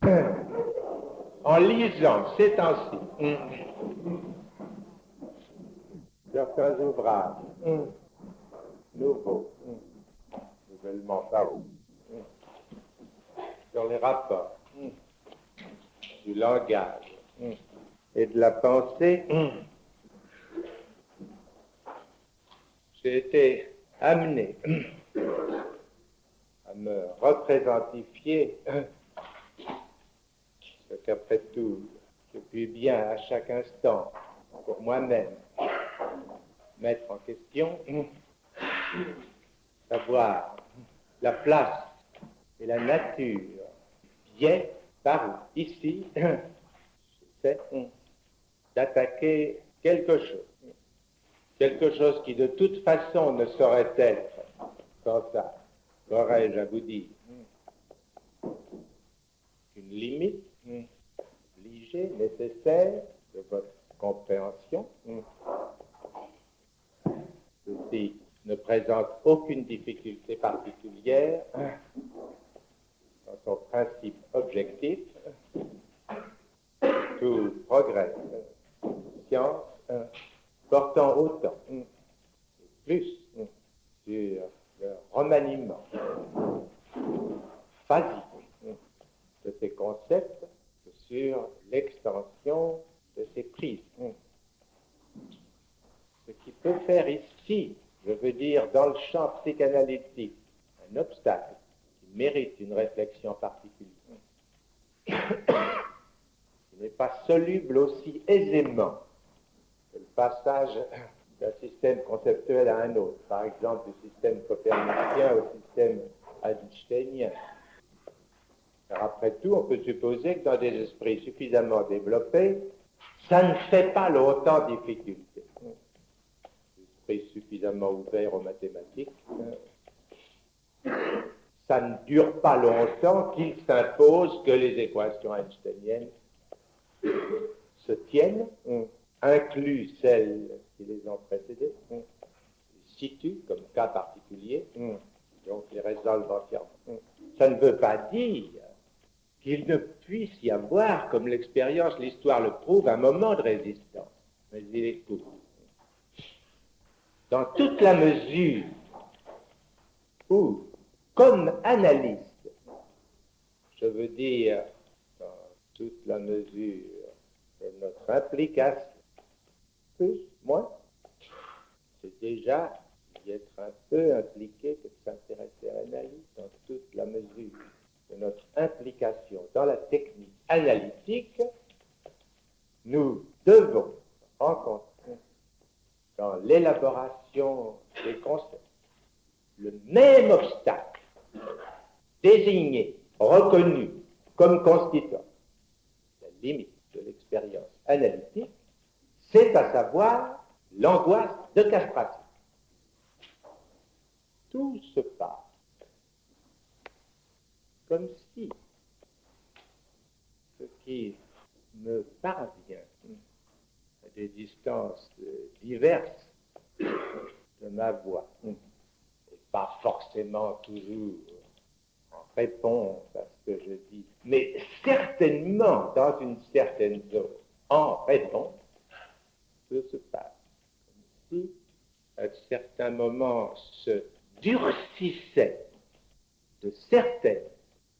En lisant ces temps-ci certains ouvrages nouveaux, nouvellement parus, sur les rapports du langage et de la pensée, j'ai été amené à me représentifier ce qu'après tout, je puis bien à chaque instant, pour moi-même, mettre en question, savoir la place et la nature bien par ici, c'est d'attaquer quelque chose qui de toute façon ne saurait être, sans ça, qu'aurais-je à vous dire, une limite obligée, nécessaire de votre compréhension. Ceci ne présente aucune difficulté particulière dans son principe objectif. Tout progrès, science, portant autant, plus sur le remaniement phasique de ces concepts que sur l'extension de ces prises. Ce qui peut faire ici, je veux dire dans le champ psychanalytique, un obstacle qui mérite une réflexion particulière, qui n'est pas soluble aussi aisément que le passage d'un système conceptuel à un autre, par exemple du système copernicien au système einsteinien. Car après tout, on peut supposer que dans des esprits suffisamment développés, ça ne fait pas longtemps difficulté. Esprit suffisamment ouvert aux mathématiques, ça ne dure pas longtemps qu'il s'impose que les équations einsteiniennes se tiennent, inclus celles qui les ont précédées, les situent comme cas particulier, donc les résolvent entièrement. Ça ne veut pas dire qu'il ne puisse y avoir, comme l'expérience, l'histoire le prouve, un moment de résistance. Mais il est tout. Dans toute la mesure où, comme analyste, je veux dire, dans toute la mesure de notre implication, plus, moins, c'est déjà y être un peu impliqué que de s'intéresser à l'analyse, dans toute la mesure de notre implication dans la technique analytique, nous devons rencontrer dans l'élaboration des concepts le même obstacle désigné, reconnu comme constituant la limite de l'expérience analytique, c'est à savoir l'angoisse de castration. Tout se passe comme si ce qui me parvient à des distances diverses de ma voix, et pas forcément toujours en réponse à ce que je dis, mais certainement dans une certaine zone, en réponse, tout se passe comme si, à certains moments, se durcissait de certaines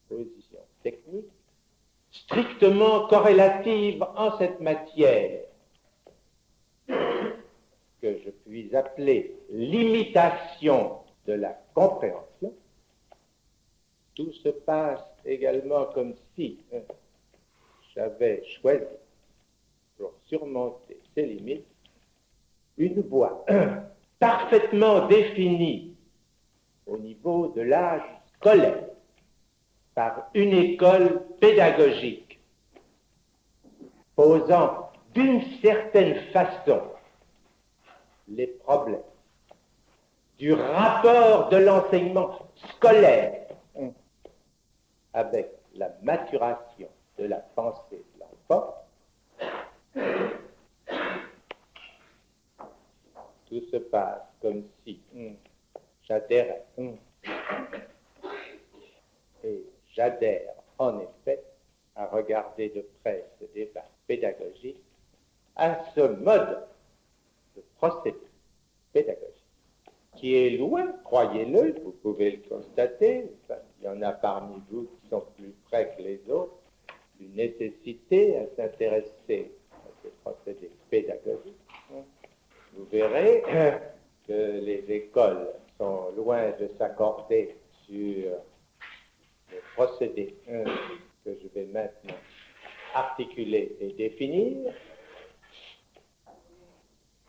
positions techniques strictement corrélatives en cette matière que je puis appeler l'imitation de la compréhension. Tout se passe également comme si j'avais choisi, pour surmonter ces limites, une voie parfaitement définie au niveau de l'âge scolaire par une école pédagogique posant d'une certaine façon les problèmes du rapport de l'enseignement scolaire avec la maturation de la pensée de l'enfant. Tout se passe comme si j'adhérais, et j'adhère en effet regarder de près ce débat pédagogique à ce mode de procédé pédagogique qui est loin, croyez-le, vous pouvez le constater, enfin, il y en a parmi vous qui sont plus près que les autres, d'une nécessité à s'intéresser à ces procédés pédagogiques. Vous verrez que les écoles sont loin de s'accorder sur le procédé que je vais maintenant articuler et définir.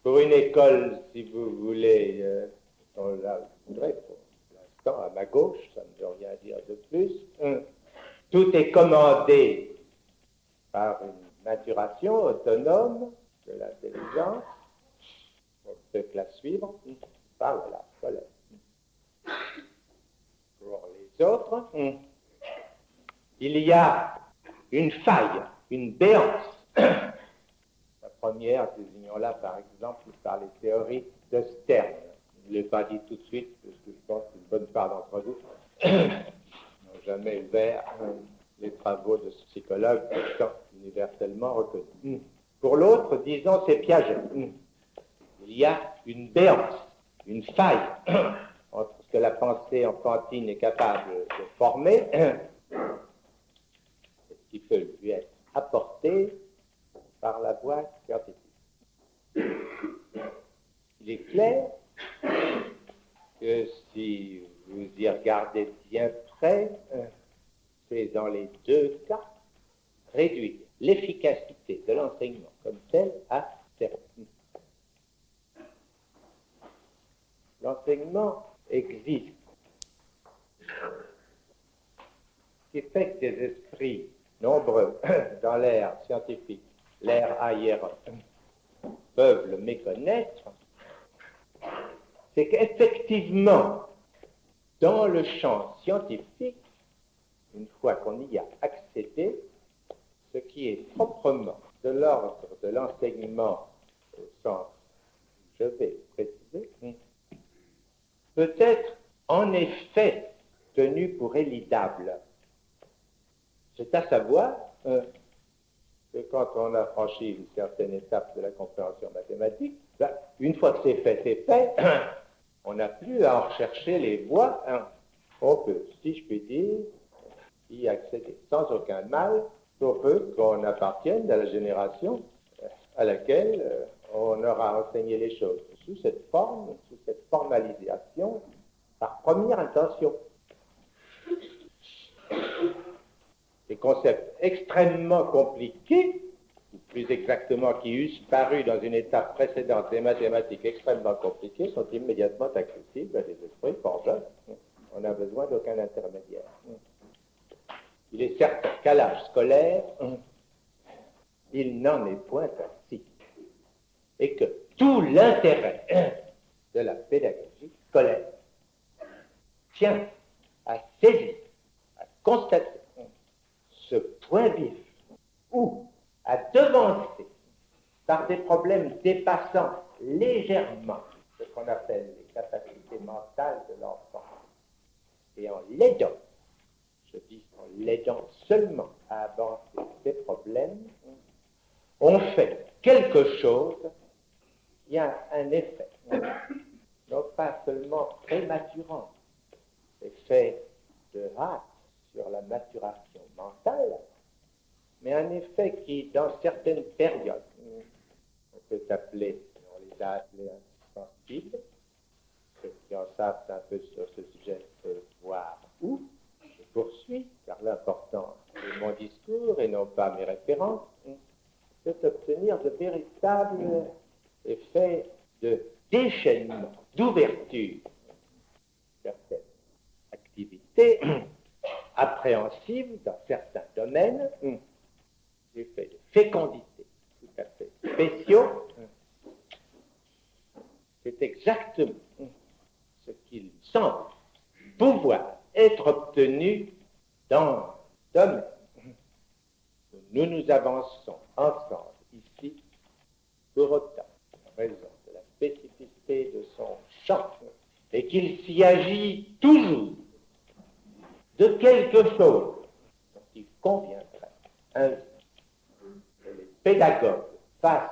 Pour une école, si vous voulez, on la voudrait pour l'instant à ma gauche, ça ne veut rien dire de plus, tout est commandé par une maturation autonome de l'intelligence, on ne peut que la suivre par la scolaire. Pour les autres, il y a une faille, une béance. La première, désignons-la par exemple par les théories de Stern. Je ne l'ai pas dit tout de suite, parce que je pense qu'une bonne part d'entre vous n'ont jamais ouvert les travaux de ce psychologue pourtant universellement reconnu. Pour l'autre, disons, c'est Piaget. Il y a une béance, une faille entre ce que la pensée enfantine est capable de former et ce qui peut lui être apporté par la voie scientifique. Il est clair que si vous y regardez bien près, c'est dans les deux cas réduire l'efficacité de l'enseignement comme tel à zéro. L'enseignement existe. Ce qui fait que des esprits nombreux dans l'ère scientifique, l'ère aérienne, peuvent le méconnaître, c'est qu'effectivement, dans le champ scientifique, une fois qu'on y a accédé, ce qui est proprement de l'ordre de l'enseignement, au sens que je vais préciser, peut être en effet tenu pour élidable. C'est à savoir que quand on a franchi une certaine étape de la compréhension mathématique, une fois que c'est fait, on n'a plus à en rechercher les voies. On peut, si je puis dire, y accéder sans aucun mal, pour peu qu'on appartienne à la génération à laquelle on aura enseigné les choses sous cette forme, sous cette formalisation, par première intention. Des concepts extrêmement compliqués, ou plus exactement qui eussent paru dans une étape précédente des mathématiques extrêmement compliquées, sont immédiatement accessibles à des esprits fort jeunes. On n'a besoin d'aucun intermédiaire. Il est certain qu'à l'âge scolaire, il n'en est point ainsi. Et que tout l'intérêt de la pédagogie scolaire tient à saisir, à constater ce point vif ou à devancer par des problèmes dépassant légèrement ce qu'on appelle les capacités mentales de l'enfant et en l'aidant, je dis en l'aidant seulement à avancer ces problèmes, on fait quelque chose qui a un effet, non pas seulement prématurant, effet de hâte sur la maturation mentale, mais un effet qui, dans certaines périodes, on peut appeler, on les a appelés insensibles, ceux qui en savent un peu sur ce sujet peuvent voir où je poursuis, car l'important est mon discours et non pas mes références, c'est d'obtenir de véritables effets de déchaînement, d'ouverture, certaines activités appréhensibles dans certains domaines, des effets de fécondité tout à fait spéciaux. C'est exactement ce qu'il semble pouvoir être obtenu dans le domaine où nous nous avançons ensemble ici, pour autant, en raison de la spécificité de son champ, et qu'il s'y agit toujours de quelque chose dont il conviendrait ainsi que les pédagogues fassent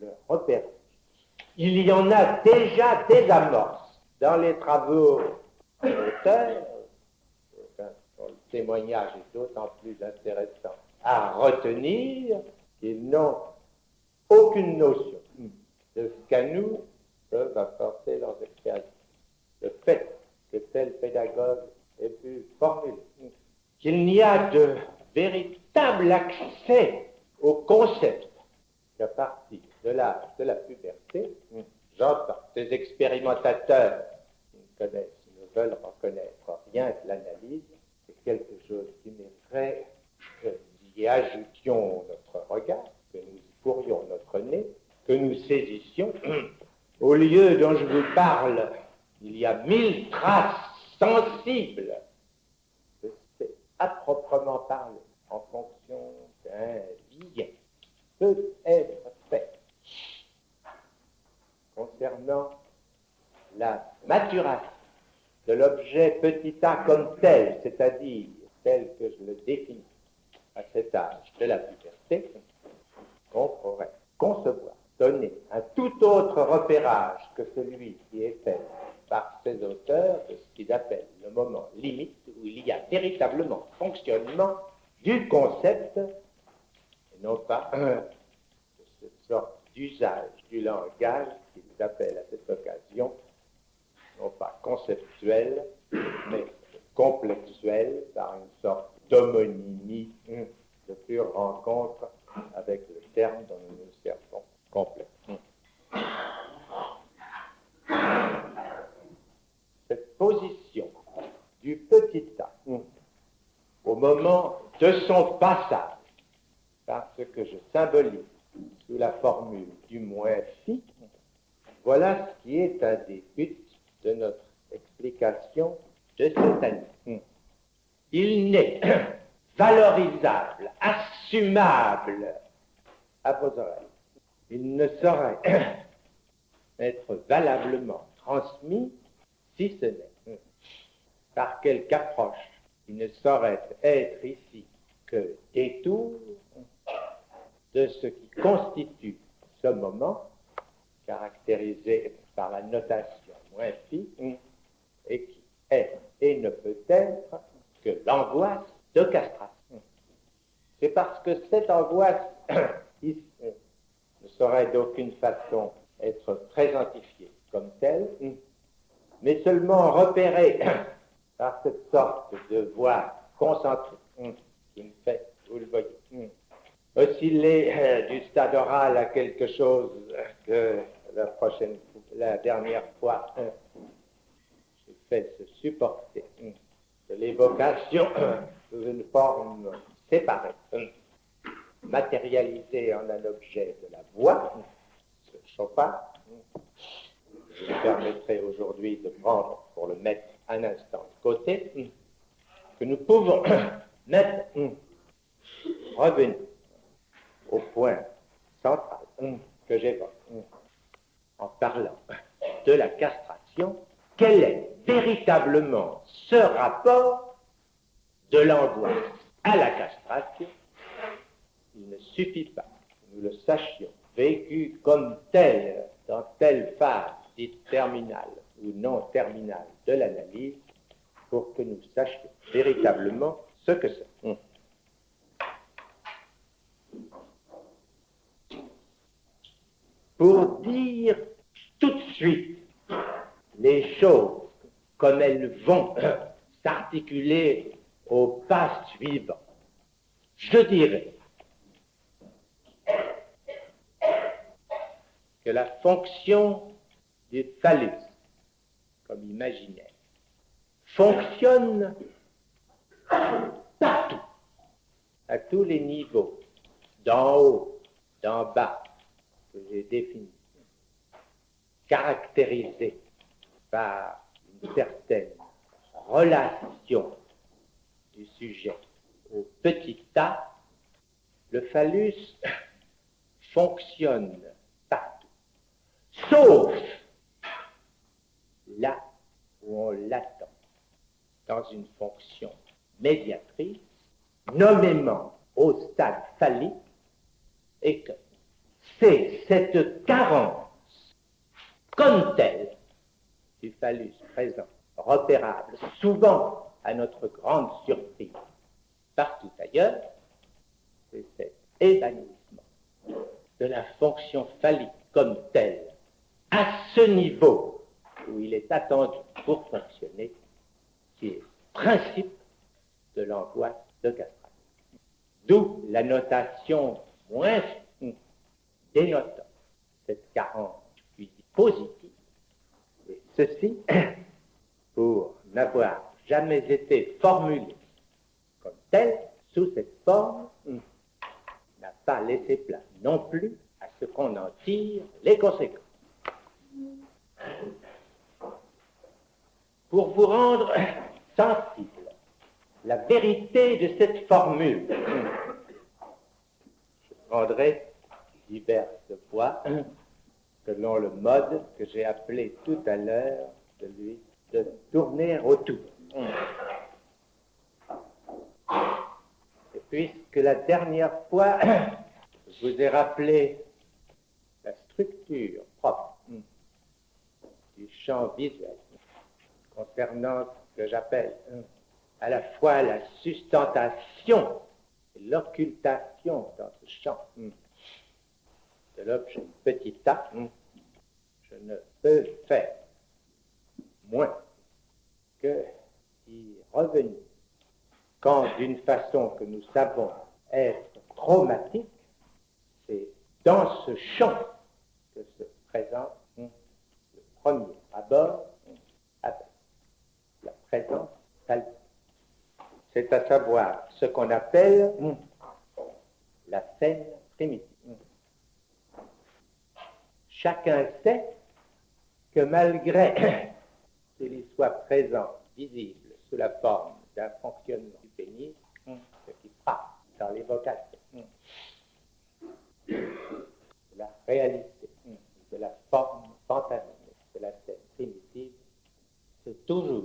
leur repérage. Il y en a déjà des amorces dans les travaux d'auteurs, dont le témoignage est d'autant plus intéressant à retenir qu'ils n'ont aucune notion de ce qu'à nous peuvent apporter leurs expériences. Le fait que tel pédagogue ait pu formuler qu'il n'y a de véritable accès au concept qu'à partir de l'âge de la puberté, j'entends ces expérimentateurs qui ne connaissent, qui ne veulent reconnaître rien de l'analyse, c'est quelque chose qui mériterait que nous y ajoutions notre regard, que nous y pourrions notre nez, que nous saisissions. Au lieu dont je vous parle, il y a 1000 traces sensibles de ce fait, à proprement parler, en fonction d'un lien peut être fait concernant la maturation de l'objet petit a comme tel, c'est-à-dire tel que je le définis à cet âge de la puberté, qu'on pourrait concevoir, donner un tout autre repérage que celui qui est fait par ces auteurs de ce qu'ils appellent le moment limite, où il y a véritablement fonctionnement du concept, et non pas de cette sorte d'usage du langage qu'ils appellent à cette occasion, non pas conceptuel, mais complexuel, par une sorte d'homonymie de pure rencontre avec le terme dont nous nous servons, complexe. Cette position du petit a au moment de son passage, par ce que je symbolise sous la formule du moins phi, voilà ce qui est un des buts de notre explication de cette année. Il n'est valorisable, assumable à vos oreilles. Il ne saurait être valablement transmis si ce n'est par quelque approche. Il ne saurait être ici que détour de ce qui constitue ce moment, caractérisé par la notation moins phi, et qui est et ne peut être que l'angoisse de castration. C'est parce que cette angoisse ici, ne saurait d'aucune façon être présentifiée comme telle, mais seulement repérée par cette sorte de voix concentrée qui me fait, vous le voyez, osciller du stade oral à quelque chose que la dernière fois, j'ai fait se supporter de l'évocation sous une forme séparée, matérialisée en un objet de la voix, ce chauffage. Je me permettrai aujourd'hui de prendre, pour le mettre un instant de côté, que nous pouvons mettre, revenir au point central que j'évoque en parlant de la castration. Quel est véritablement ce rapport de l'angoisse à la castration? Il ne suffit pas que nous le sachions, vécu comme tel, dans telle phase dite terminale ou non terminale de l'analyse, pour que nous sachions véritablement ce que c'est. Pour dire tout de suite les choses comme elles vont s'articuler au pas suivant, je dirais que la fonction du phallus, comme imaginaire, fonctionne partout, à tous les niveaux, d'en haut, d'en bas, que j'ai défini, caractérisé par une certaine relation du sujet au petit a, le phallus fonctionne partout, sauf là où on l'attend, dans une fonction médiatrice, nommément au stade phallique et que c'est cette carence comme telle du phallus présent, repérable souvent à notre grande surprise partout ailleurs, c'est cet évanouissement de la fonction phallique comme telle à ce niveau où il est attendu pour fonctionner, qui est principe de l'angoisse de castration. D'où la notation moins dénotant cette carence, puis positive. Et ceci, pour n'avoir jamais été formulé comme tel, sous cette forme, n'a pas laissé place non plus à ce qu'on en tire les conséquences. Pour vous rendre sensible la vérité de cette formule, je prendrai diverses fois selon le mode que j'ai appelé tout à l'heure celui de tourner autour. Et puisque la dernière fois je vous ai rappelé la structure propre du champ visuel concernant ce que j'appelle à la fois la sustentation et l'occultation dans ce champ de l'objet petit a, je ne peux faire moins que y revenir quand d'une façon que nous savons être traumatique, c'est dans ce champ que se présente le premier abord avec la présence salvique. C'est à savoir ce qu'on appelle la scène primitive. Chacun sait que malgré qu'il y soit présent, visible, sous la forme d'un fonctionnement du pénis, ce qui frappe dans l'évocation de la réalité, de la forme fantasmée de la scène primitive, c'est toujours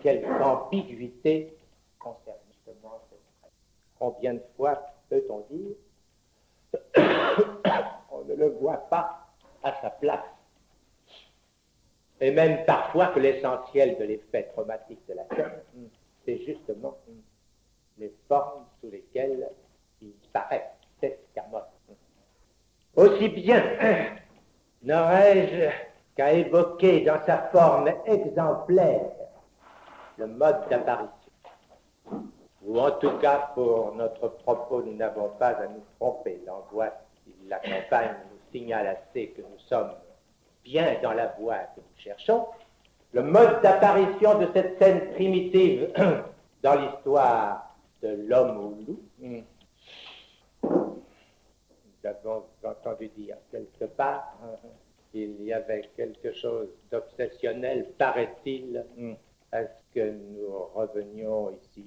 quelque ambiguïté concernant justement cette scène. Combien de fois peut-on dire on ne le voit pas à sa place, et même parfois que l'essentiel de l'effet traumatique de la scène, c'est justement les formes sous lesquelles il paraît s'escamote. Aussi bien n'aurais-je qu'à évoquer dans sa forme exemplaire le mode d'apparition, ou en tout cas pour notre propos, nous n'avons pas à nous tromper. L'angoisse qui l'accompagne nous signale assez que nous sommes bien dans la voie que nous cherchons. Le mode d'apparition de cette scène primitive dans l'histoire de l'homme au loup, nous avons entendu dire quelque part qu'il y avait quelque chose d'obsessionnel, paraît-il, à ce que nous revenions ici,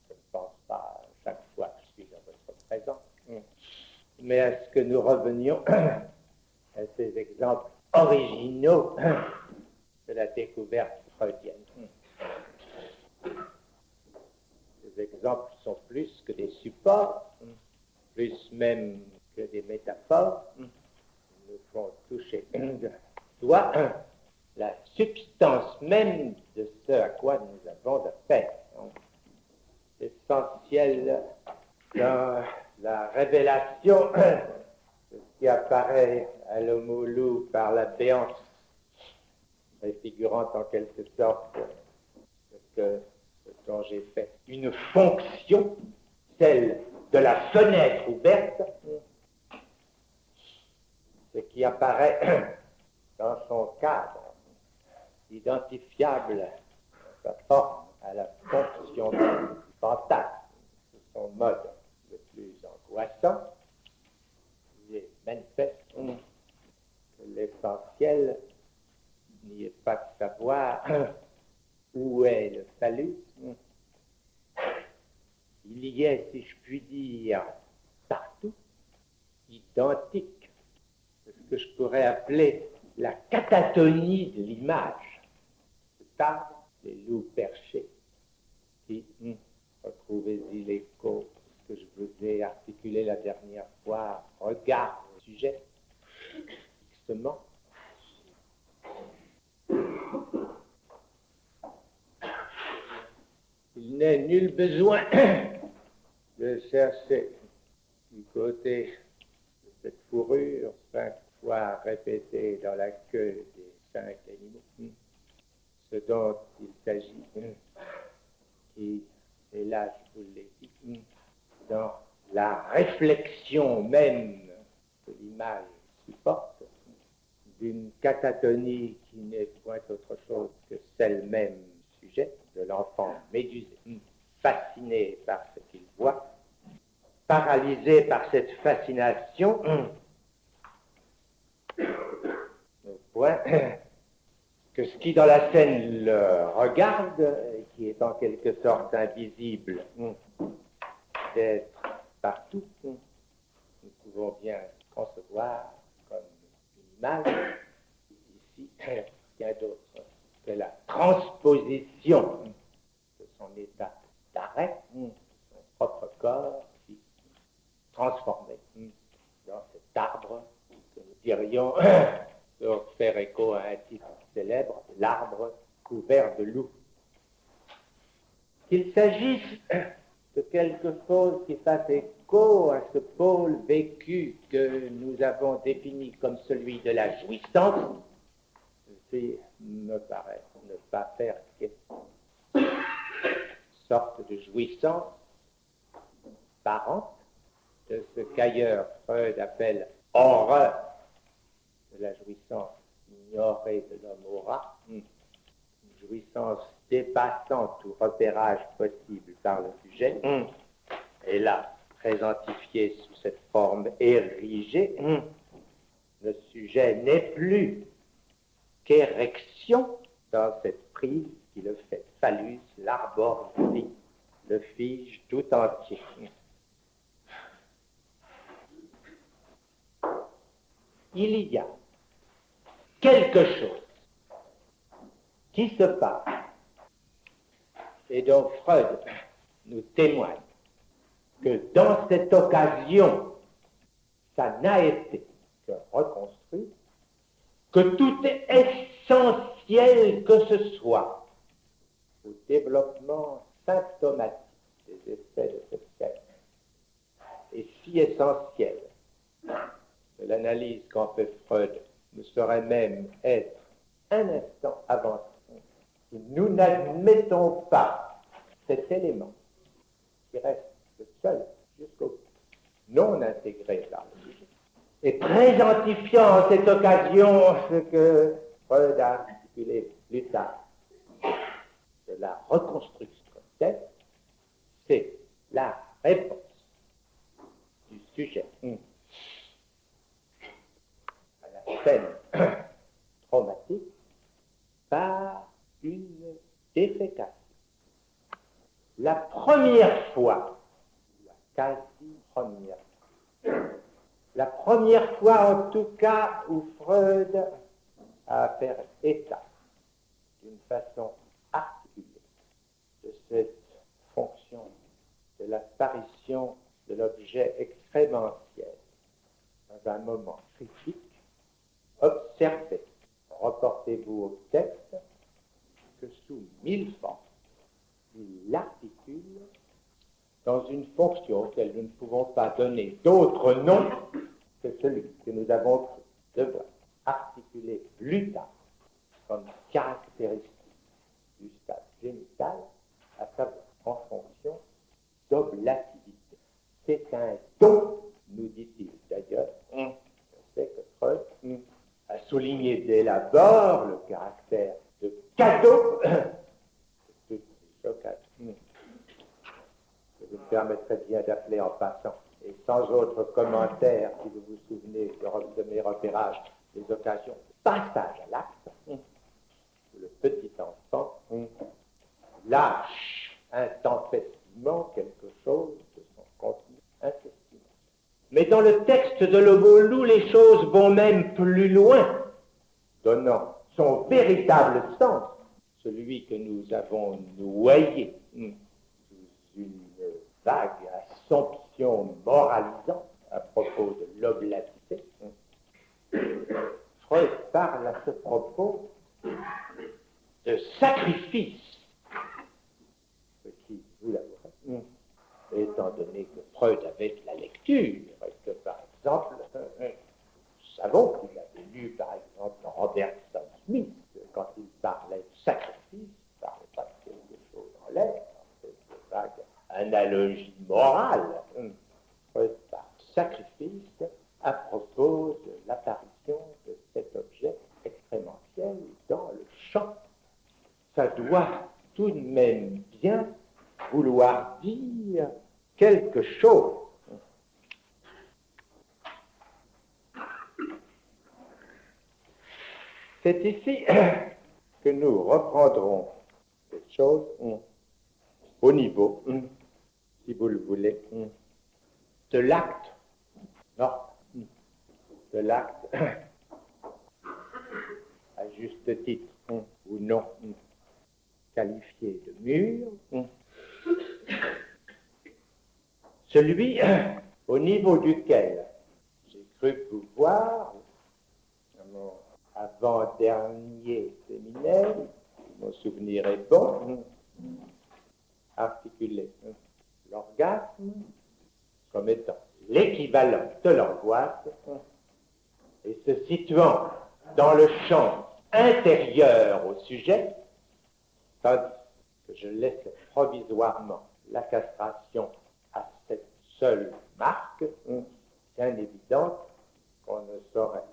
je ne pense pas chaque fois que je suis dans votre présence, mais à ce que nous revenions à ces exemples originaux de la découverte freudienne. Ces exemples sont plus que des supports, plus même que des métaphores, nous font toucher de doigt la substance même de ce à quoi nous avons affaire. Essentiel dans la révélation de ce qui apparaît à l'homme au loup par la béance, préfigurant en quelque sorte ce dont j'ai fait une fonction, celle de la fenêtre ouverte, ce qui apparaît dans son cadre, identifiable dans sa forme à la fonction du fantasme, de son mode le plus angoissant. Il est manifeste que l'essentiel n'y est pas de savoir où est le phallus. Il y est, si je puis dire, partout, identique, ce que je pourrais appeler la catatonie de l'image. C'est ça, les loups perchés, qui, retrouvez-y l'écho, ce que je vous ai articulé la dernière fois, regarde le sujet, fixement. Il n'est nul besoin de chercher du côté de cette fourrure 5 fois répétée dans la queue des 5 animaux, ce dont il s'agit, qui est là, je vous l'ai dit, dans la réflexion même que l'image supporte, d'une catatonie qui n'est point autre chose que celle même du sujet, de l'enfant médusé, fasciné par ce qu'il voit, paralysé par cette fascination, au point que ce qui dans la scène le regarde, qui est en quelque sorte invisible, d'être partout, nous pouvons bien concevoir comme une image, ici, rien d'autre que la transposition de son état d'arrêt, de son propre corps, transformé dans cet arbre que nous dirions, pour faire écho à un titre célèbre, l'arbre couvert de loups. Qu'il s'agisse de quelque chose qui fasse écho à ce pôle vécu que nous avons défini comme celui de la jouissance, ceci me paraît ne pas faire question. Sorte de jouissance parente de ce qu'ailleurs Freud appelle horreur de la jouissance ignorée de l'homme aura, une jouissance dépassant tout repérage possible par le sujet, et là, présentifié sous cette forme érigée, le sujet n'est plus qu'érection dans cette prise qui le fait phallus, l'arborie, le fige tout entier. Il y a quelque chose qui se passe et dont Freud nous témoigne que dans cette occasion, ça n'a été que reconstruit, que tout est essentiel que ce soit au développement symptomatique des effets de cette scène, et si essentiel que l'analyse qu'en fait Freud ne saurait même être un instant avancé si nous n'admettons pas cet élément qui reste le seul jusqu'au bout, non intégré par le sujet, et présentifiant en cette occasion ce que Freud a articulé plus tard de la reconstruction telle, c'est la réponse du sujet à la scène traumatique par une défécation. La première fois, la quasi-première fois, la première fois en tout cas où Freud a fait état d'une façon articulée de cette fonction de l'apparition de l'objet excrémentiel dans un moment critique, observez, reportez-vous au texte, que sous 1000 formes, il l'articule dans une fonction auquel nous ne pouvons pas donner d'autre nom que celui que nous avons devoir articuler plus tard comme caractéristique du stade génital, à savoir en fonction d'oblativité. C'est un don, nous dit-il d'ailleurs. Je sais que Freud a souligné dès l'abord le caractère de cadeau de toutes ces occasions que vous me permettrez bien d'appeler en passant, et sans autre commentaire, si vous vous souvenez de mes repérages, des occasions de passage à l'acte, où le petit enfant lâche intempestivement quelque chose de son contenu intestinal. Mais dans le texte de Le Beau Loup, les choses vont même plus loin, donnant son véritable sens, celui que nous avons noyé sous une vague assomption position moralisante à propos de l'oblatité. Freud parle à ce propos de sacrifice, ce qui, vous l'avouerez, étant donné que Freud avait de la lecture, et que par exemple, nous savons qu'il avait lu par exemple Robertson Smith, quand il parlait de sacrifice, il ne parlait pas de quelque chose en l'air, c'est une vague analogie morale. Freud parle de sacrifice à propos de l'apparition de cet objet expérientiel dans le champ. Ça doit tout de même bien vouloir dire quelque chose. C'est ici que nous reprendrons cette chose au niveau, si vous le voulez, de l'acte. Non, de l'acte, à juste titre, ou non, qualifié de mûr, celui au niveau duquel j'ai cru pouvoir, à mon avant-dernier séminaire, si mon souvenir est bon, articuler l'orgasme comme étant l'équivalent de l'angoisse et se situant dans le champ intérieur au sujet, tandis que je laisse provisoirement la castration à cette seule marque, bien évidente qu'on ne saurait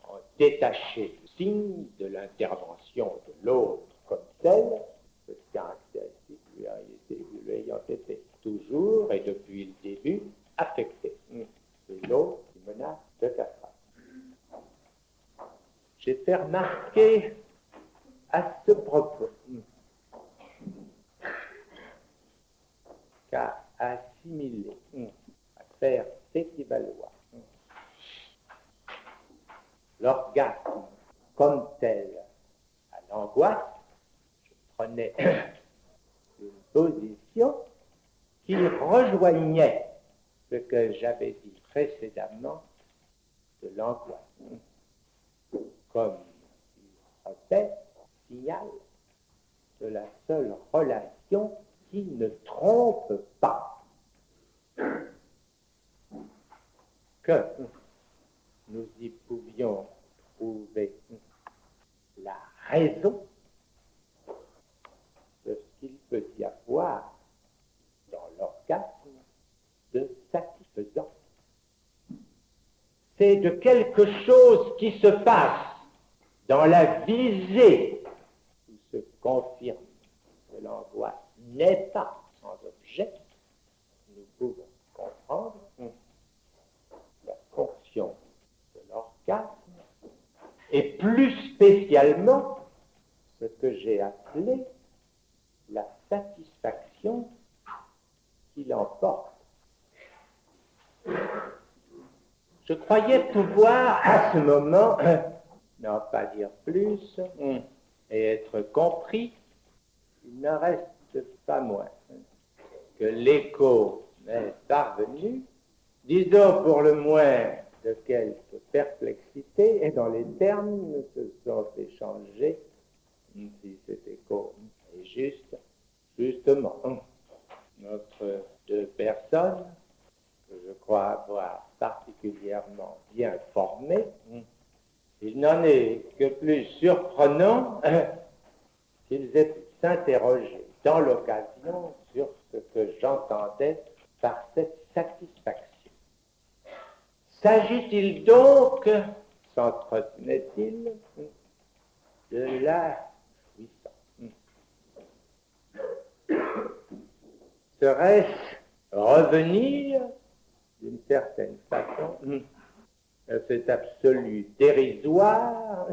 en détacher le signe de l'intervention de l'autre comme telle, cette caractéristique lui ayant été toujours et depuis le début affectée. C'est l'autre qui menace de castration. J'ai fait remarquer à ce propos qu'à assimiler, à faire équivaloir l'orgasme comme tel à l'angoisse, je prenais une position qui rejoignait ce que j'avais dit précédemment de l'angoisse, comme reflet, signal de la seule relation qui ne trompe pas, que nous y pouvions trouver la raison de ce qu'il peut y avoir dans l'orgasme de satisfaisant. C'est de quelque chose qui se passe dans la visée où se confirme que l'angoisse n'est pas sans objet. Nous pouvons comprendre la fonction de l'orgasme et plus spécialement ce que j'ai appelé la satisfaction qui l'emporte. Je croyais pouvoir à ce moment n'en pas dire plus et être compris. Il n'en reste pas moins que l'écho m'est parvenu, disons pour le moins de quelques perplexités, et dans les termes se sont échangés, si cet écho est juste, justement, notre deux personnes, que je crois avoir particulièrement bien formées, il n'en est que plus surprenant qu'ils aient pu s'interroger dans l'occasion sur ce que j'entendais par cette satisfaction. S'agit-il donc, s'entretenait-il, de la jouissance? Serait-ce revenir, d'une certaine façon, à cet absolu dérisoire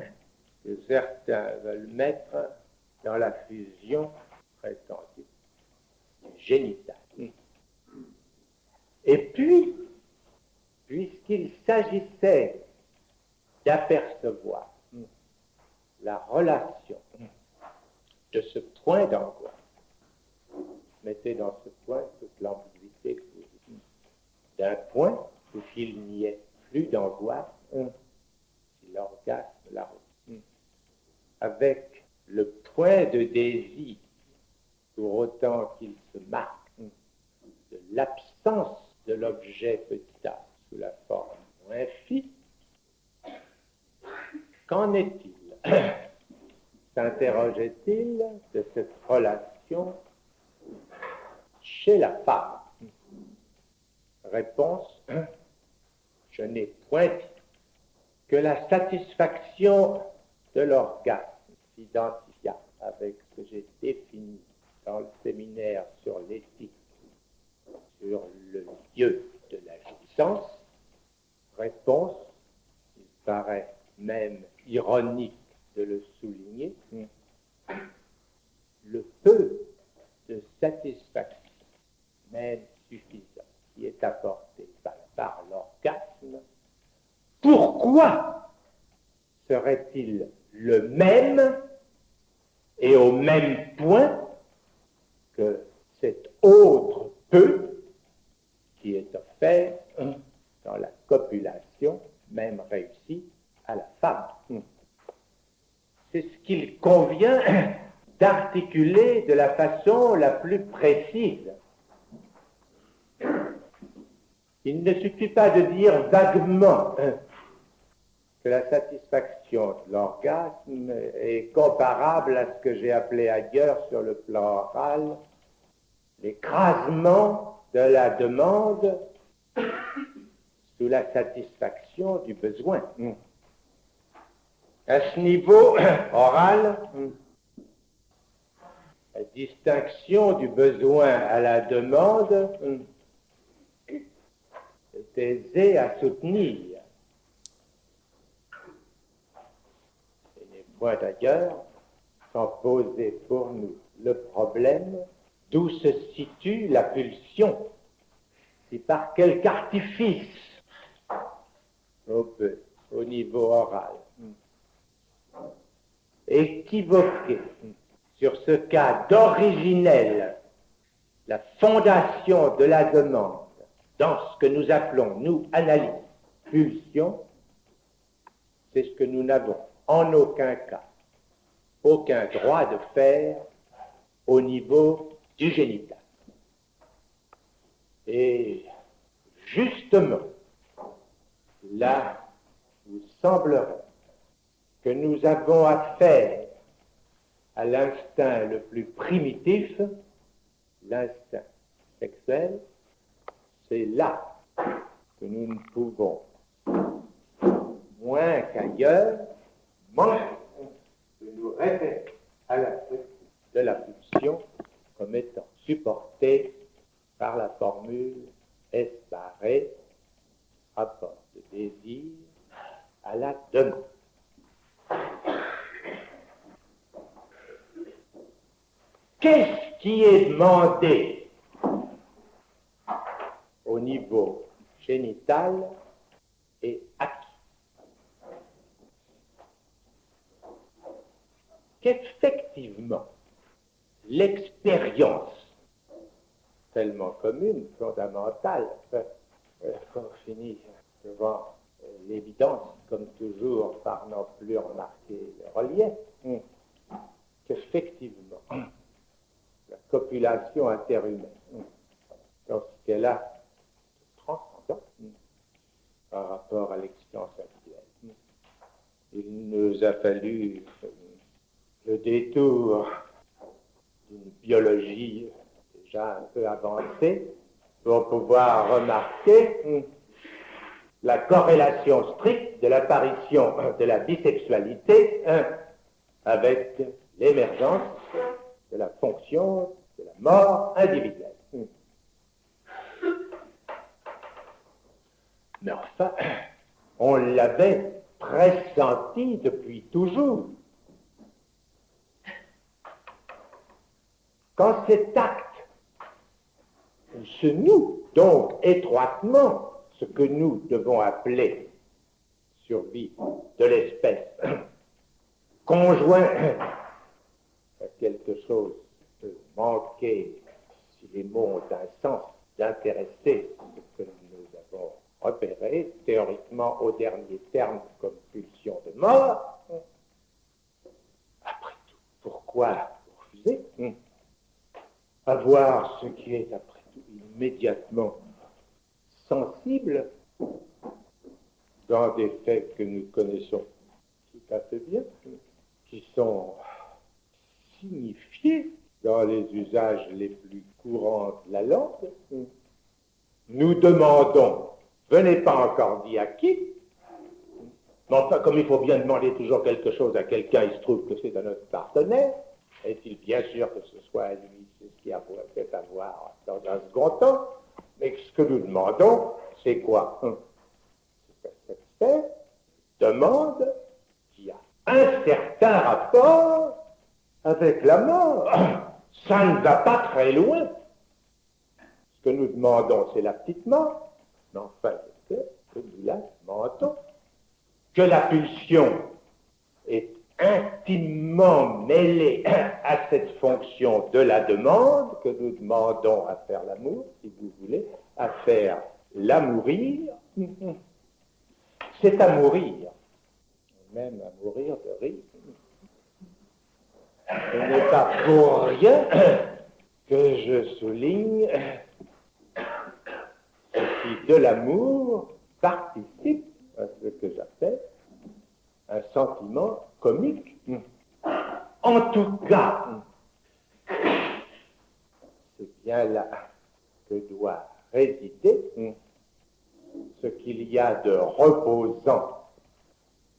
que certains veulent mettre dans la fusion prétendue génitale? Et puis, puisqu'il s'agissait d'apercevoir la relation de ce point d'angoisse, mettez dans ce point toute l'ambiguïté que vous d'un point où il n'y ait plus d'angoisse, si l'orgasme la retient, avec le point de désir, pour autant qu'il se marque de l'absence de l'objet petit a sous la forme moins phi, qu'en est-il? S'interrogeait-il de cette relation chez la femme? Réponse, je n'ai point dit que la satisfaction de l'orgasme s'identifia avec ce que j'ai défini dans le séminaire sur l'éthique, sur le lieu de la jouissance. Réponse, il paraît même ironique de le souligner, le peu de satisfaction, même suffisant, qui est apporté par l'orgasme, pourquoi serait-il le même et au même point que cet autre peu qui est offert dans la copulation, même réussie, à la femme? C'est ce qu'il convient d'articuler de la façon la plus précise. Il ne suffit pas de dire vaguement que la satisfaction de l'orgasme est comparable à ce que j'ai appelé ailleurs sur le plan oral l'écrasement de la demande sous la satisfaction du besoin. À ce niveau oral, la distinction du besoin à la demande est aisée à soutenir. Il n'est point d'ailleurs sans poser pour nous le problème d'où se situe la pulsion, si par quelque artifice on peut, au niveau oral, équivoquer sur ce cas d'originel la fondation de la demande dans ce que nous appelons, nous, analyse, pulsion, c'est ce que nous n'avons en aucun cas aucun droit de faire au niveau du génital. Et justement, là où semblerait que nous avons affaire à l'instinct le plus primitif, l'instinct sexuel, c'est là que nous ne pouvons, moins qu'ailleurs, de nous référer à la question de la pulsion comme étant supportée par la formule S barré, rapport de désir à la demande. Qu'est-ce qui est demandé au niveau génital et acquis? Qu'effectivement, l'expérience tellement commune, fondamentale, qu'on finit devant l'évidence, comme toujours, par non plus remarquer le relief, qu'effectivement, la copulation interhumaine, lorsqu'elle a transcendant par rapport à l'existence actuelle, il nous a fallu le détour d'une biologie déjà un peu avancée pour pouvoir remarquer la corrélation stricte de l'apparition de la bisexualité avec l'émergence de la fonction de la mort individuelle. Mais enfin, on l'avait pressenti depuis toujours. Quand cet acte se noue donc étroitement ce que nous devons appeler survie de l'espèce conjoint à quelque chose de manquer, si les mots ont un sens, d'intéresser ce que nous repérée théoriquement au dernier terme comme pulsion de mort. Après tout, pourquoi refuser avoir ce qui est après tout immédiatement sensible dans des faits que nous connaissons tout à fait bien, qui sont signifiés dans les usages les plus courants de la langue. Nous demandons, je n'ai pas encore dit à qui, mais enfin, comme il faut bien demander toujours quelque chose à quelqu'un, il se trouve que c'est à notre partenaire. Est-il bien sûr que ce soit à lui, c'est ce qui a peut-être à voir dans un second temps, mais ce que nous demandons, c'est quoi? C'est cette espèce de demande qui a un certain rapport avec la mort. Ça ne va pas très loin. Ce que nous demandons, c'est la petite mort, mais enfin, c'est que nous la demandons. Que la pulsion est intimement mêlée à cette fonction de la demande, que nous demandons à faire l'amour, si vous voulez, à faire l'amourir, c'est à mourir, même à mourir de rire. Ce n'est pas pour rien que je souligne ce qui, de l'amour, participe à ce que j'appelle un sentiment comique. En tout cas, c'est bien là que doit résider ce qu'il y a de reposant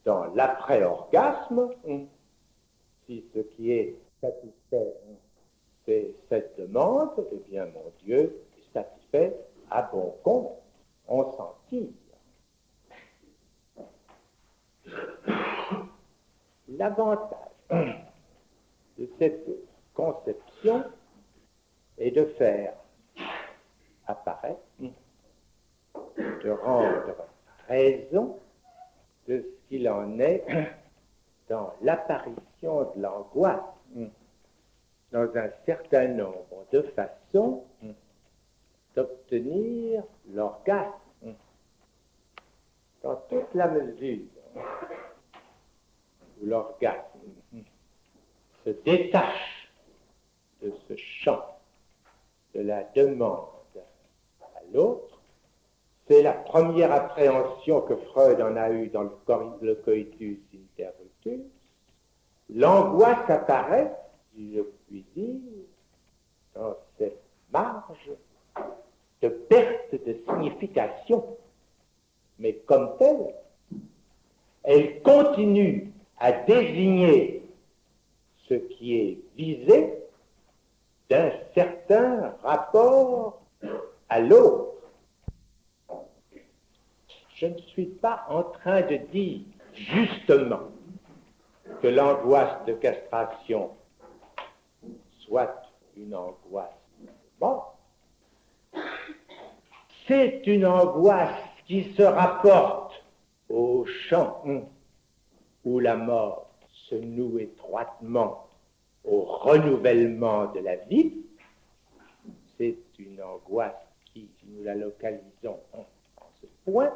dans l'après-orgasme. Si ce qui est satisfait, c'est cette demande, eh bien, mon Dieu, est satisfait à bon compte. On s'en tire. L'avantage de cette conception est de faire apparaître, de rendre raison de ce qu'il en est dans l'apparition de l'angoisse dans un certain nombre de façons d'obtenir l'orgasme, dans toute la mesure où l'orgasme se détache de ce champ de la demande à l'autre. C'est la première appréhension que Freud en a eue dans le coitus interruptus. L'angoisse apparaît, si je puis dire, dans cette marge de perte de signification. Mais comme telle, elle continue à désigner ce qui est visé d'un certain rapport à l'autre. Je ne suis pas en train de dire justement que l'angoisse de castration soit une angoisse morte. C'est une angoisse qui se rapporte au champ où la mort se noue étroitement au renouvellement de la vie. C'est une angoisse qui, si nous la localisons en ce point,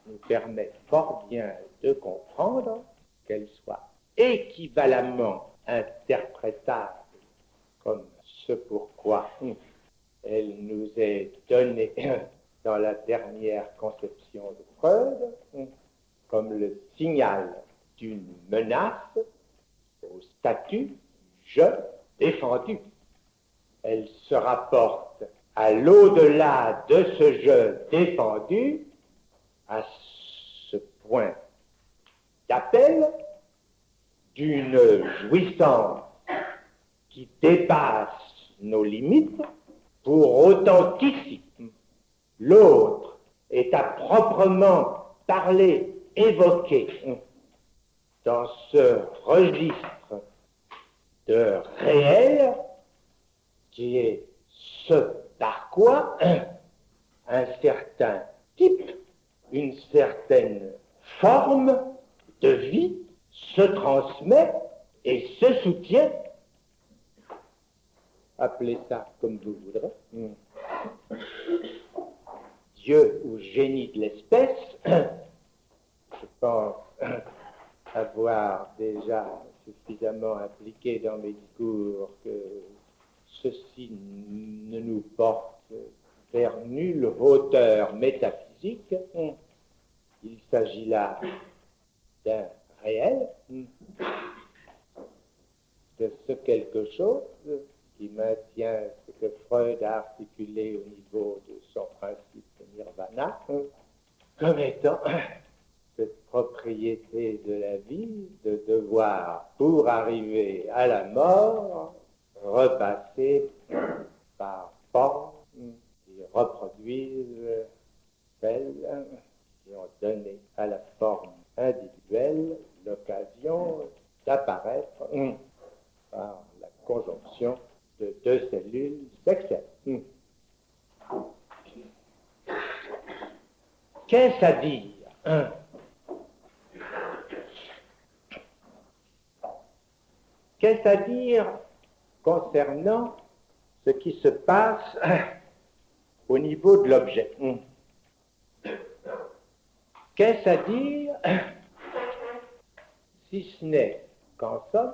nous permet fort bien de comprendre qu'elle soit équivalemment interprétable comme ce pourquoi elle nous est donnée dans la dernière conception de Freud, comme le signal d'une menace au statut je défendu. Elle se rapporte à l'au-delà de ce je défendu, à ce point d'appel d'une jouissance qui dépasse nos limites, pour autant qu'ici, l'autre est à proprement parler, évoqué dans ce registre de réel qui est ce par quoi un certain type, une certaine forme de vie se transmet et se soutient. Appelez ça comme vous voudrez. Dieu ou génie de l'espèce, je pense avoir déjà suffisamment impliqué dans mes discours que ceci ne nous porte vers nulle hauteur métaphysique. Il s'agit là d'un réel, de ce quelque chose qui maintient ce que Freud a articulé au niveau de son principe de nirvana, comme étant cette propriété de la vie de devoir, pour arriver à la mort, repasser par formes qui reproduisent celles qui ont donné à la forme individuelle l'occasion d'apparaître par la conjonction de deux cellules sexuelles. Qu'est-ce à dire Qu'est-ce à dire concernant ce qui se passe au niveau de l'objet? Qu'est-ce à dire si ce n'est qu'en somme,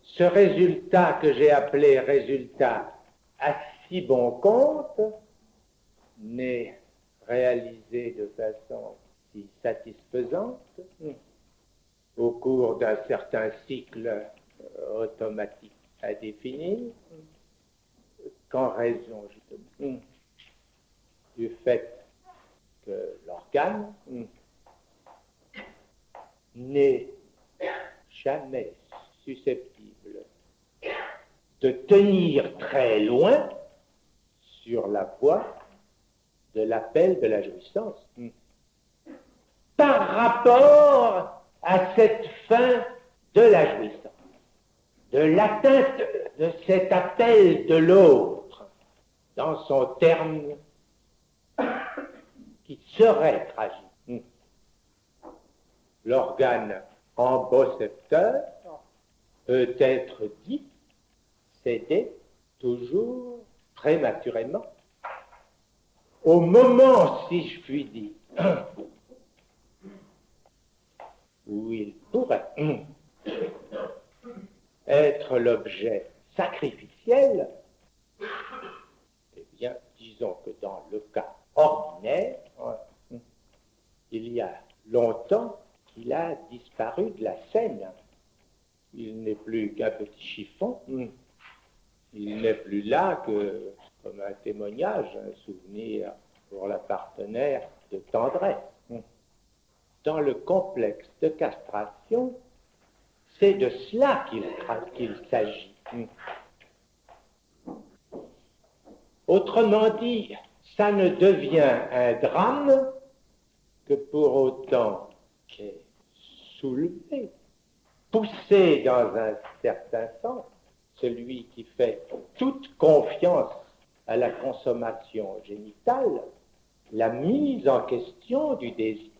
ce résultat que j'ai appelé résultat à si bon compte n'est réalisé de façon si satisfaisante au cours d'un certain cycle automatique à définir qu'en raison justement du fait que l'organe n'est jamais susceptible de tenir très loin sur la voie de l'appel de la jouissance par rapport à cette fin de la jouissance, de l'atteinte de cet appel de l'autre dans son terme qui serait tragique. L'organe embocepteur peut être dit, cédé, toujours prématurément, au moment, si je puis dire, où il pourrait être l'objet sacrificiel. Eh bien, disons que dans le cas ordinaire, il y a longtemps qu'il a disparu de la scène. Il n'est plus qu'un petit chiffon. Il n'est plus là que comme un témoignage, un souvenir pour la partenaire de tendresse. Dans le complexe de castration, c'est de cela qu'il s'agit. Autrement dit, ça ne devient un drame que pour autant qu'est soulevé, poussé dans un certain sens, celui qui fait toute confiance à la consommation génitale, la mise en question du désir.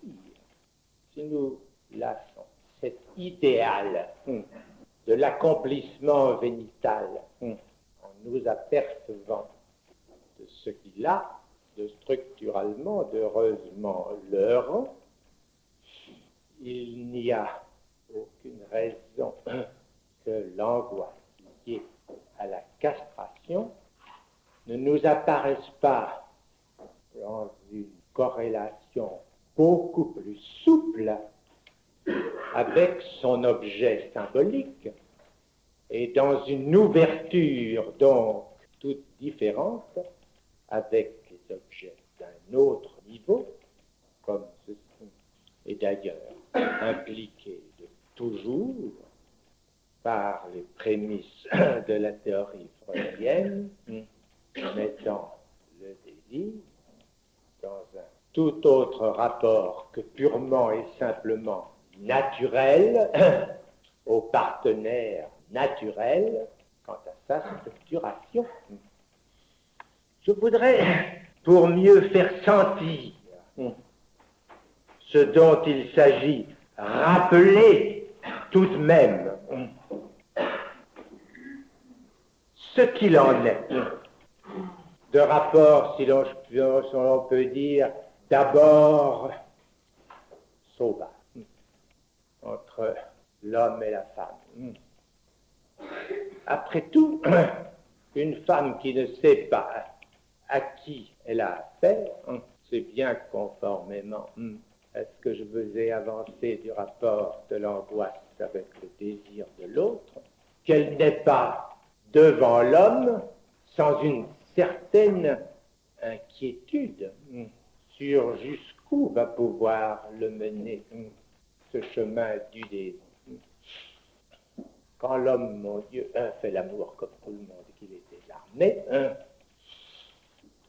Si nous lâchons cet idéal de l'accomplissement vénital en nous apercevant de ce qu'il a de structurellement, d'heureusement leurrant, il n'y a aucune raison que l'angoisse liée à la castration ne nous apparaisse pas dans une corrélation beaucoup plus souple avec son objet symbolique et dans une ouverture donc toute différente avec les objets d'un autre niveau, comme ceci est d'ailleurs impliqué de toujours par les prémices de la théorie freudienne, mettant le désir dans un tout autre rapport que purement et simplement naturel au partenaire naturel quant à sa structuration. Je voudrais, pour mieux faire sentir ce dont il s'agit, rappeler tout de même ce qu'il en est de rapport, si l'on peut dire, d'abord sauvage, entre l'homme et la femme. Après tout, une femme qui ne sait pas à qui elle a affaire, c'est bien conformément à ce que je vous ai avancé du rapport de l'angoisse avec le désir de l'autre, qu'elle n'est pas devant l'homme sans une certaine inquiétude sur jusqu'où va pouvoir le mener ce chemin du désir. Quand l'homme, mon Dieu, fait l'amour comme tout le monde et qu'il est désarmé,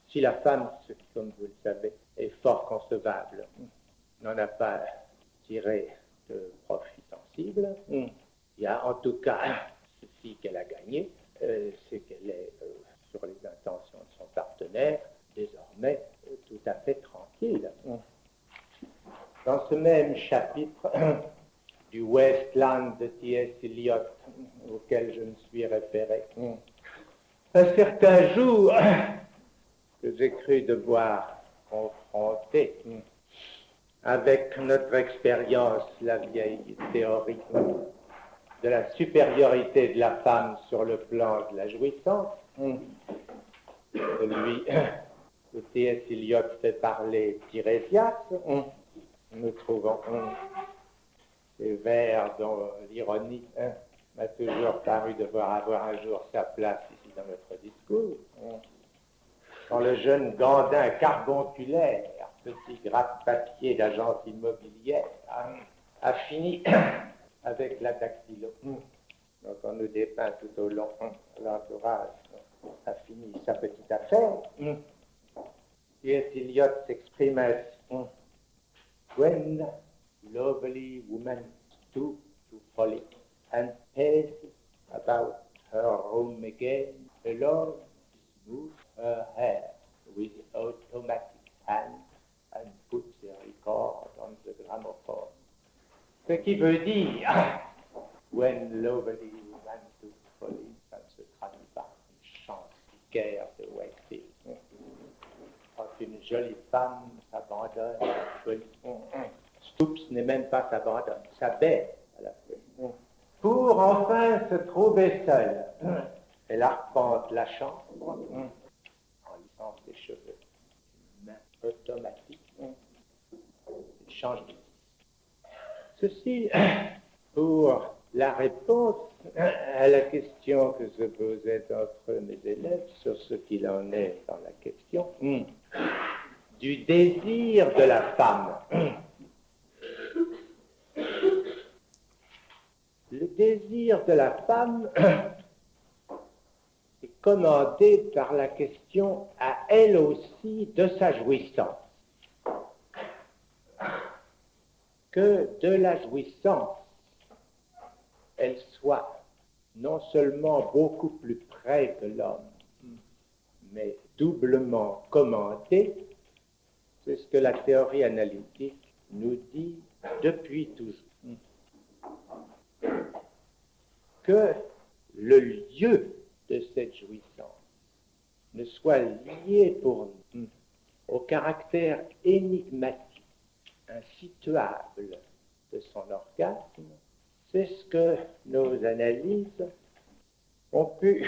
si la femme, ce qui, comme vous le savez, est fort concevable, n'en a pas tiré de profit sensible, il y a en tout cas ceci qu'elle a gagné, c'est qu'elle est sur les intentions de son partenaire, désormais tout à fait tranquille. Dans ce même chapitre du Westland de T.S. Eliot, auquel je me suis référé, un certain jour que j'ai cru devoir confronter avec notre expérience, la vieille théorie de la supériorité de la femme sur le plan de la jouissance, celui que T.S. Eliot fait parler Tirésias, nous trouvons ces vers dont l'ironie m'a toujours paru devoir avoir un jour sa place ici dans notre discours. Quand le jeune Gandin carbonculaire, petit gratte-papier d'agence immobilière, a fini avec la dactylo. Donc on nous dépeint tout au long, l'entourage a fini sa petite affaire. T.S. Eliot s'exprime ainsi. When lovely woman stooped to folly and paced about her room again, alone smoothed her hair with automatic hand and put the record on the gramophone. Ce qui veut dire, when lovely woman stooped to folly, ça ne se traduit par une chance vicaire de Wakefield. Quand une jolie femme s'abandonne à la folie, Stoops n'est même pas s'abandonne, s'abaisse à la folie. Pour enfin se trouver seule, elle arpente la chambre en lissant ses cheveux. Une main automatique. Elle change de vie. Ceci pour la réponse à la question que se posait entre mes élèves sur ce qu'il en est dans la question du désir de la femme. Le désir de la femme est commandé par la question à elle aussi de sa jouissance. Que de la jouissance, elle soit non seulement beaucoup plus près que l'homme, mais doublement commandée, c'est ce que la théorie analytique nous dit depuis toujours. Que le lieu de cette jouissance ne soit lié pour nous au caractère énigmatique, insituable de son orgasme, c'est ce que nos analyses ont pu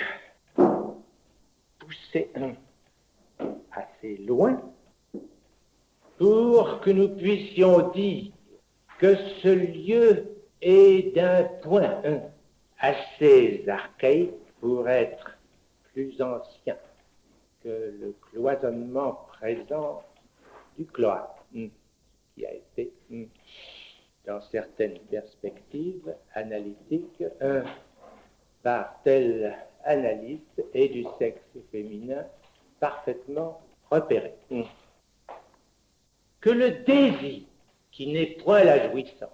pousser assez loin pour que nous puissions dire que ce lieu est d'un point assez archaïque pour être plus ancien que le cloisonnement présent du cloître, qui a été, dans certaines perspectives analytiques, par tel analyste et du sexe féminin parfaitement repéré. Que le désir, qui n'est point la jouissance,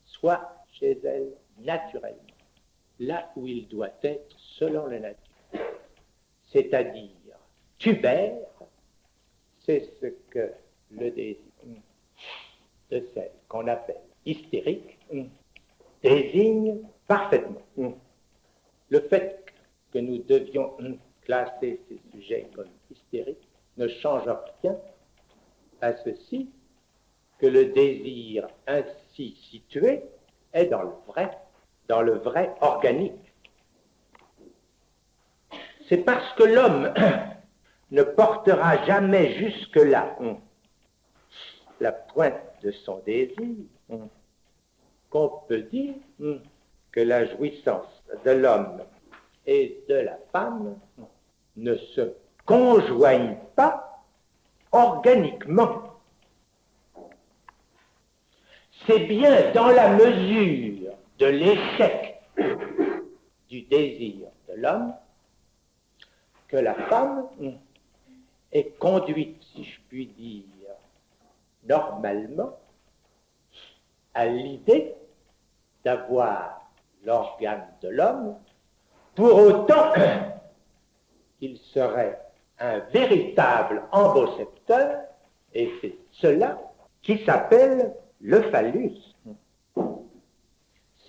soit chez elle naturellement, là où il doit être selon la nature, c'est-à-dire tubaire, c'est ce que le désir de celle qu'on appelle hystérique désigne parfaitement. Le fait que nous devions classer ces sujets comme hystériques ne change rien à ceci que le désir ainsi situé est dans le vrai organique. C'est parce que l'homme ne portera jamais jusque-là la pointe de son désir qu'on peut dire que la jouissance de l'homme et de la femme ne se conjoignent pas organiquement. C'est bien dans la mesure de l'échec du désir de l'homme que la femme est conduite, si je puis dire, normalement, à l'idée d'avoir l'organe de l'homme, pour autant qu'il serait un véritable embaucepteur, et c'est cela qui s'appelle le phallus.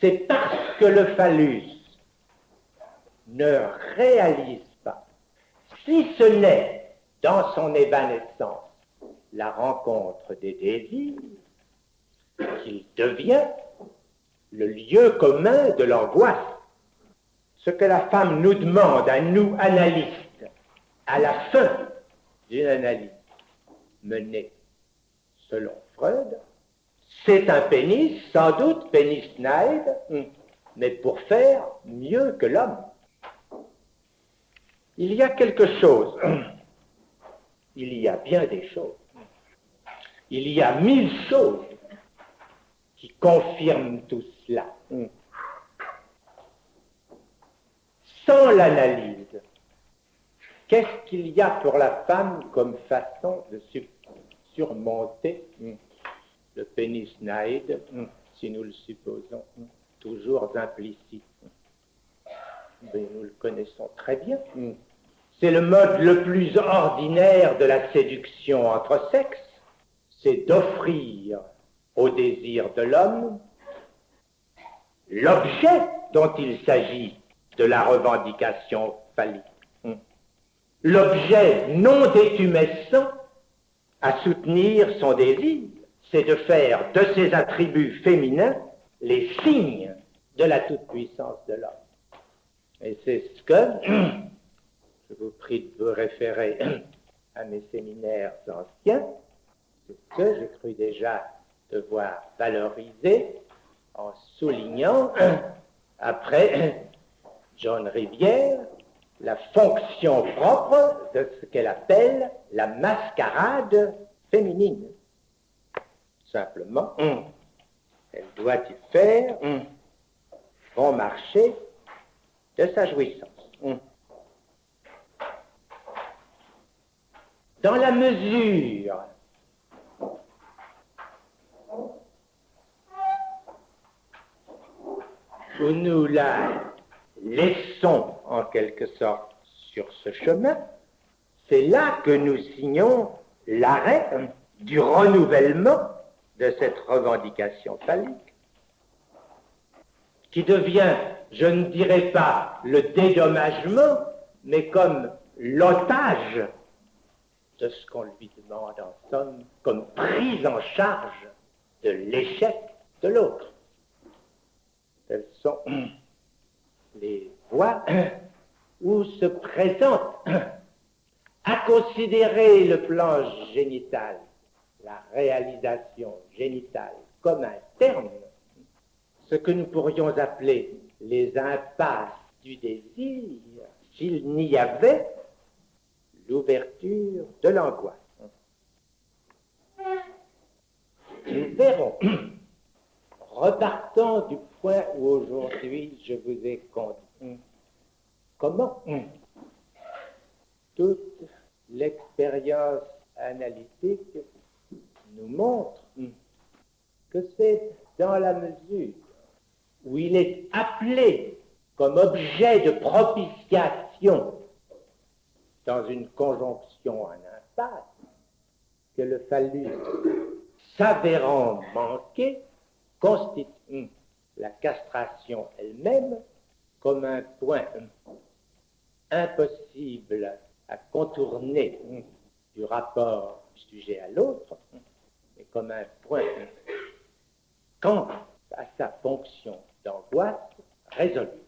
C'est parce que le phallus ne réalise pas, si ce n'est dans son évanescence, la rencontre des désirs, qu'il devient le lieu commun de l'angoisse. Ce que la femme nous demande à nous, analystes, à la fin d'une analyse menée selon Freud, c'est un pénis, sans doute, pénis naïve, mais pour faire mieux que l'homme. Il y a quelque chose, il y a bien des choses, il y a 1000 choses qui confirment tout cela. Sans l'analyse, qu'est-ce qu'il y a pour la femme comme façon de surmonter le pénis naïde, si nous le supposons toujours implicite? Mais nous le connaissons très bien. C'est le mode le plus ordinaire de la séduction entre sexes, c'est d'offrir au désir de l'homme l'objet dont il s'agit de la revendication phallique. L'objet non détumescent à soutenir son désir, c'est de faire de ses attributs féminins les signes de la toute-puissance de l'homme. Et c'est ce que, je vous prie de vous référer à mes séminaires anciens, c'est ce que j'ai cru déjà devoir valoriser en soulignant, après John Rivière, la fonction propre de ce qu'elle appelle la mascarade féminine. Simplement, elle doit y faire bon marché de sa jouissance. Dans la mesure où nous la laissons en quelque sorte sur ce chemin, c'est là que nous signons l'arrêt du renouvellement de cette revendication phallique, qui devient, je ne dirais pas le dédommagement, mais comme l'otage de ce qu'on lui demande en somme, comme prise en charge de l'échec de l'autre. Telles sont les voies où se présente, à considérer le plan génital, la réalisation génitale comme un terme, ce que nous pourrions appeler les impasses du désir, s'il n'y avait l'ouverture de l'angoisse. Nous verrons, repartant du point où aujourd'hui je vous ai conduit, comment toute l'expérience analytique nous montre que c'est dans la mesure où il est appelé comme objet de propitiation dans une conjonction en impasse que le phallus, s'avérant manquer, constitue la castration elle-même comme un point impossible à contourner du rapport du sujet à l'autre, mais comme un point quant à sa fonction d'angoisse résolue.